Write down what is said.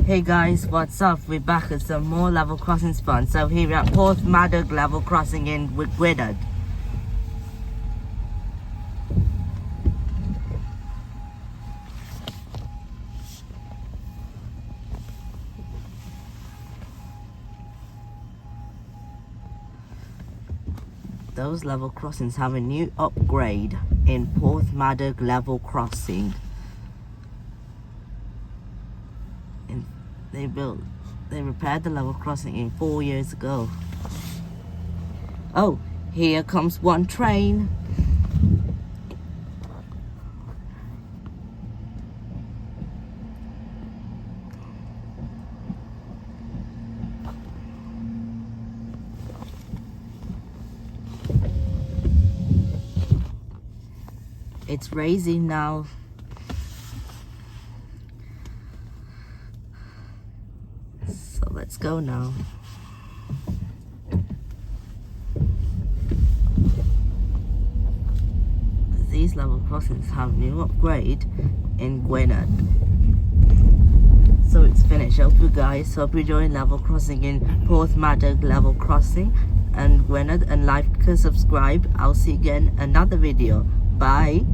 Hey guys, what's up? We're back with some more level crossings fun. So here we're at Porthmadog level crossing in Gwynedd. Those level crossings have a new upgrade in Porthmadog level crossing. They repaired the level crossing in 4 years ago. Oh, here comes one train. It's raising now. So let's go now. These level crossings have new upgrade in Gwynedd. So it's finished. Hope you guys hope you join level crossing in Porthmadog level crossing and Gwynedd, and like and subscribe. I'll see you again another video. Bye.